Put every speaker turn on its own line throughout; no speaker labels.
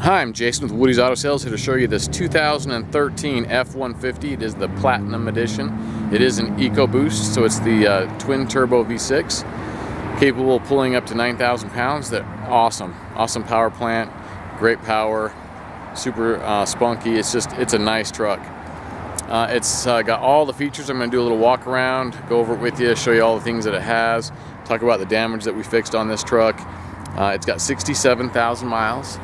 Hi, I'm Jason with Woody's Auto Sales, here to show you this 2013 F150. It is the Platinum edition. It is an EcoBoost, so it's the twin turbo V6, capable of pulling up to 9,000 pounds. They're awesome power plant, great power, super spunky. It's a nice truck. It's got all the features. I'm going to do a little walk around, go over it with you, show you all the things that it has, talk about the damage that we fixed on this truck. It's got 67,000 miles.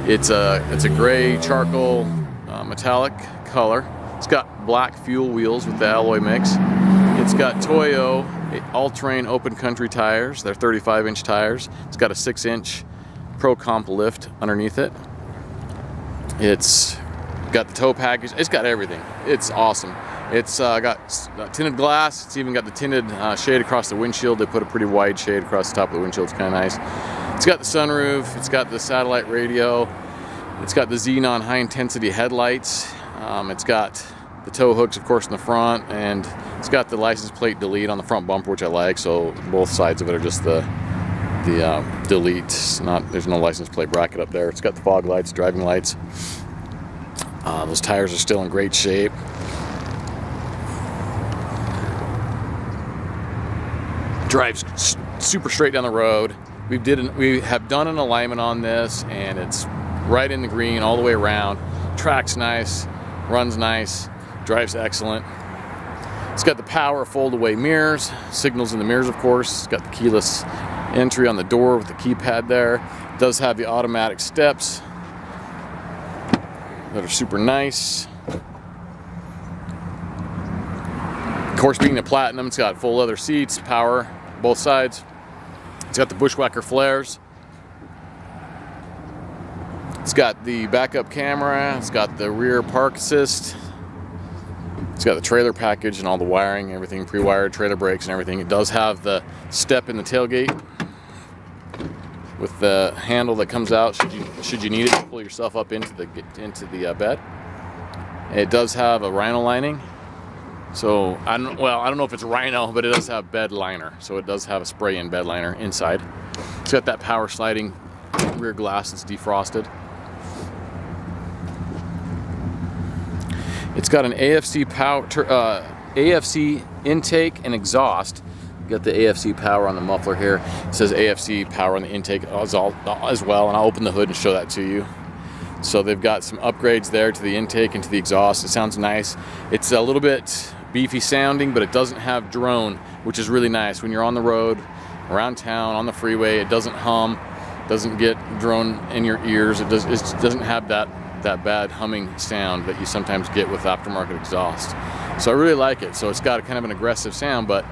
It's a gray charcoal metallic color. It's got black fuel wheels with the alloy mix. It's got Toyo all-terrain open country tires. They're 35-inch tires. It's got a 6-inch Pro Comp lift underneath it. It's got the tow package. It's got everything. It's awesome. It's got tinted glass. It's even got the tinted shade across the windshield. They put a pretty wide shade across the top of the windshield. It's kind of nice. It's got the sunroof. It's got the satellite radio. It's got the xenon high-intensity headlights. It's got the tow hooks, of course, in the front, and it's got the license plate delete on the front bumper, which I like. So both sides of it are just the delete. There's no license plate bracket up there. It's got the fog lights, driving lights. Those tires are still in great shape. Drives super straight down the road. We have done an alignment on this, and it's right in the green all the way around. Track's nice, runs nice, drives excellent. It's got the power fold-away mirrors, signals in the mirrors, of course. It's got the keyless entry on the door with the keypad there. It does have the automatic steps that are super nice. Of course, being the Platinum, it's got full leather seats, power both sides. It's got the bushwhacker flares. It's got the backup camera. It's got the rear park assist. It's got the trailer package and all the wiring, everything pre-wired, trailer brakes and everything. It does have the step in the tailgate with the handle that comes out should you need it to pull yourself up into the bed. It does have a rhino lining. So I don't know if it's rhino, but it does have bed liner. So it does have a spray-in bed liner inside. It's got that power sliding rear glass that's defrosted. It's got an AFC intake and exhaust. You got the AFC power on the muffler here. It says AFC power on the intake as well, and I'll open the hood and show that to you. So they've got some upgrades there to the intake and to the exhaust. It sounds nice. It's a little bit beefy sounding, but it doesn't have drone, which is really nice. When you're on the road, around town, on the freeway, it doesn't hum, doesn't get drone in your ears. It doesn't have that bad humming sound that you sometimes get with aftermarket exhaust. So I really like it. So it's got kind of an aggressive sound, but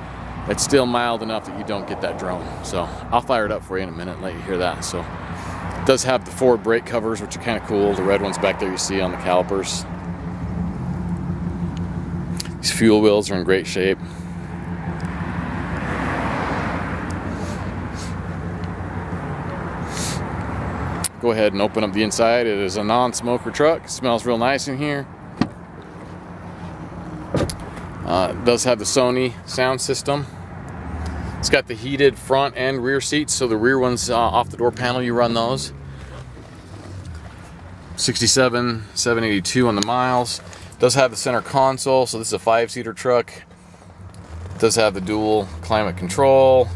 it's still mild enough that you don't get that drone. So I'll fire it up for you in a minute and let you hear that. So it does have the forward brake covers, which are kind of cool. The red ones back there you see on the calipers. These fuel wheels are in great shape. Go ahead and open up the inside. It is a non-smoker truck. It smells real nice in here. It does have the Sony sound system. It's got the heated front and rear seats, so the rear ones off the door panel, you run those. 67,782 on the miles. It does have the center console, so this is a 5-seater truck. It does have the dual climate control.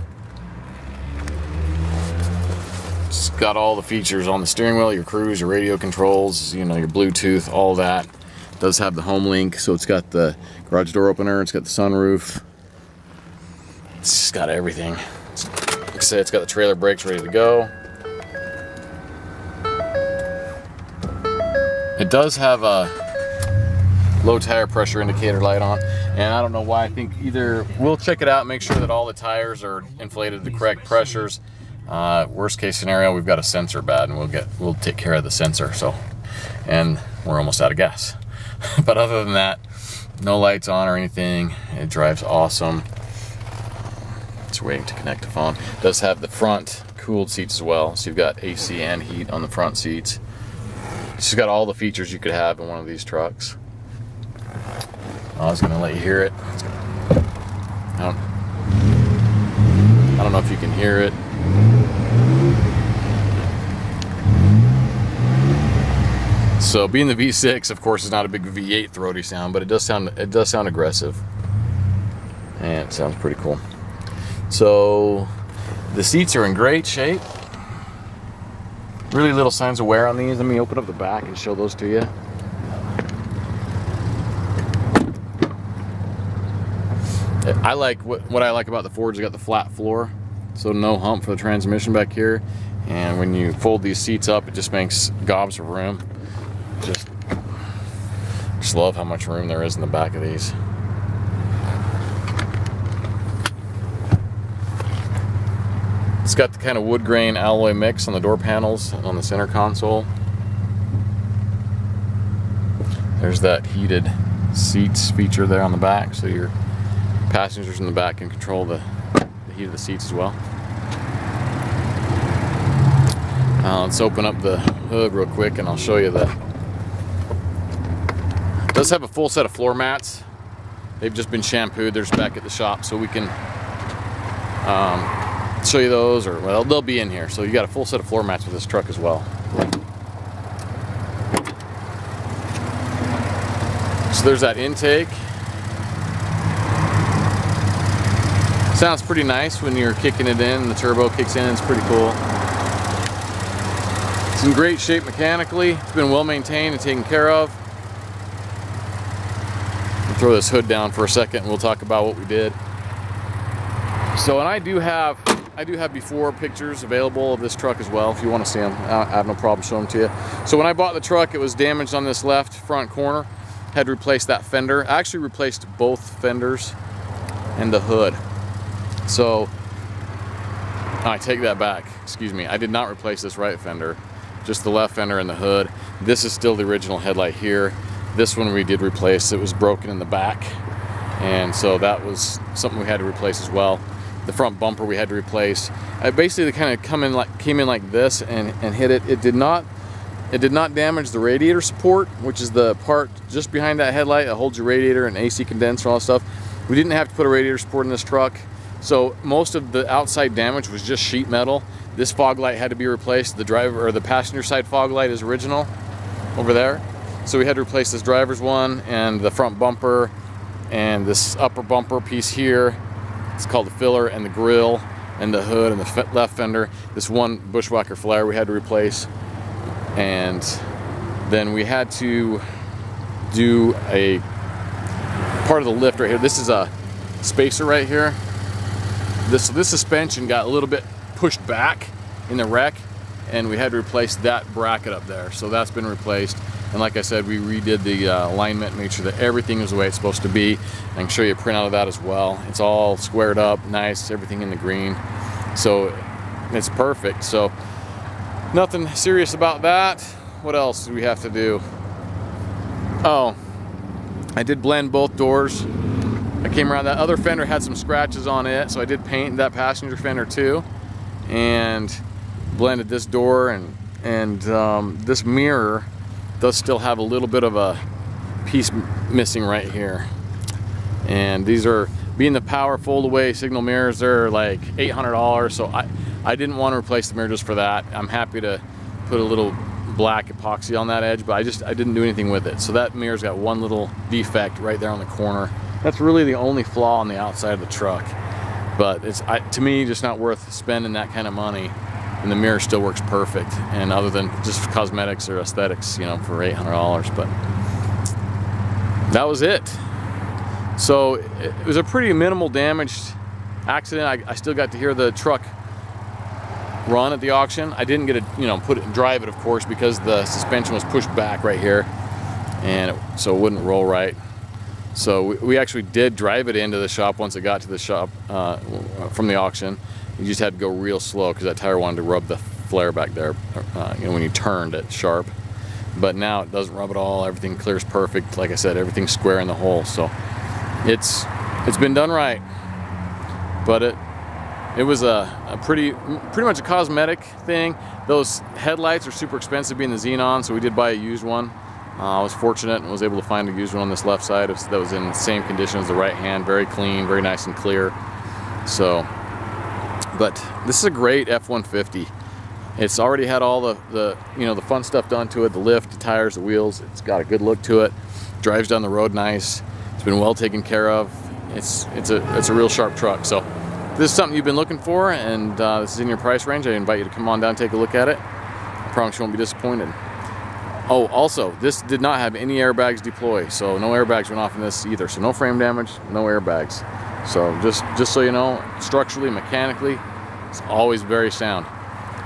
It's got all the features on the steering wheel, your cruise, your radio controls, your Bluetooth, all that. It does have the home link, so it's got the garage door opener, it's got the sunroof. It's just got everything. Like I said, it's got the trailer brakes ready to go. It does have a low tire pressure indicator light on, and I don't know why. I think either we'll check it out and make sure that all the tires are inflated to the correct pressures. Worst case scenario, we've got a sensor bad, and we'll take care of the sensor. So, and we're almost out of gas. But other than that, no lights on or anything. It drives awesome. It's waiting to connect the phone. It does have the front cooled seats as well, so you've got AC and heat on the front seats. It's just got all the features you could have in one of these trucks. I was gonna let you hear it. I don't know if you can hear it. So being the V6, of course, is not a big V8 throaty sound, but it does sound aggressive, and it sounds pretty cool. So the seats are in great shape. Really little signs of wear on these. Let me open up the back and show those to you. I like what I like about the Ford is you got the flat floor, so no hump for the transmission back here. And when you fold these seats up, it just makes gobs of room. Just love how much room there is in the back of these. It's got the kind of wood grain alloy mix on the door panels and on the center console. There's that heated seats feature there on the back, so your passengers in the back can control the heat of the seats as well. Let's open up the hood real quick and I'll show you that. It does have a full set of floor mats. They've just been shampooed. They're just back at the shop, so we can show you those, or well, they'll be in here. So you got a full set of floor mats with this truck as well. So there's that intake. Sounds pretty nice when you're kicking it in and the turbo kicks in. It's pretty cool. It's in great shape mechanically. It's been well maintained and taken care of. I'll throw this hood down for a second and we'll talk about what we did. So, and I do have before pictures available of this truck as well if you want to see them. I have no problem showing them to you. So when I bought the truck, it was damaged on this left front corner. Had to replace that fender. I actually replaced both fenders and the hood. So I take that back. Excuse me. I did not replace this right fender, just the left fender and the hood. This is still the original headlight here. This one we did replace. It was broken in the back, and so that was something we had to replace as well. The front bumper we had to replace. I basically kind of came in like this and hit it. It did not damage the radiator support, which is the part just behind that headlight that holds your radiator and AC condenser and all that stuff. We didn't have to put a radiator support in this truck. So most of the outside damage was just sheet metal. This fog light had to be replaced. The driver or the passenger side fog light is original over there. So we had to replace this driver's one and the front bumper and this upper bumper piece here. It's called the filler, and the grill and the hood and the left fender. This one bushwhacker flare we had to replace. And then we had to do a part of the lift right here. This is a spacer right here. This suspension got a little bit pushed back in the wreck, and we had to replace that bracket up there. So that's been replaced. And like I said, we redid the alignment, made sure that everything is the way it's supposed to be. I can show you a printout of that as well. It's all squared up, nice, everything in the green. So it's perfect. So nothing serious about that. What else do we have to do? Oh, I did blend both doors. I came around, that other fender had some scratches on it, so I did paint that passenger fender too, and blended this door, and this mirror does still have a little bit of a piece missing right here. And these are, being the power fold away signal mirrors, they're like $800, so I didn't want to replace the mirror just for that. I'm happy to put a little black epoxy on that edge, but I didn't do anything with it. So that mirror's got one little defect right there on the corner. That's really the only flaw on the outside of the truck, but it's to me just not worth spending that kind of money, and the mirror still works perfect. And other than just cosmetics or aesthetics, you know, for $800, but that was it. So it was a pretty minimal damaged accident. I still got to hear the truck run at the auction. I didn't get to drive it, of course, because the suspension was pushed back right here, and so it wouldn't roll right. So we actually did drive it into the shop once it got to the shop from the auction. You just had to go real slow because that tire wanted to rub the flare back there when you turned it sharp. But now it doesn't rub at all. Everything clears perfect. Like I said, everything's square in the hole. So it's been done right. But it was a pretty much a cosmetic thing. Those headlights are super expensive being the Xenon, so we did buy a used one. I was fortunate and was able to find a used one on this left side that was in the same condition as the right hand, very clean, very nice and clear. So, but this is a great F-150. It's already had all the fun stuff done to it, the lift, the tires, the wheels. It's got a good look to it. Drives down the road nice. It's been well taken care of. It's a real sharp truck. So if this is something you've been looking for, and this is in your price range, I invite you to come on down and take a look at it. I promise you won't be disappointed. Oh, also, this did not have any airbags deploy, so no airbags went off in this either. So no frame damage, no airbags. So just so you know, structurally, mechanically, it's always very sound.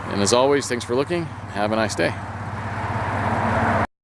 And as always, thanks for looking. Have a nice day.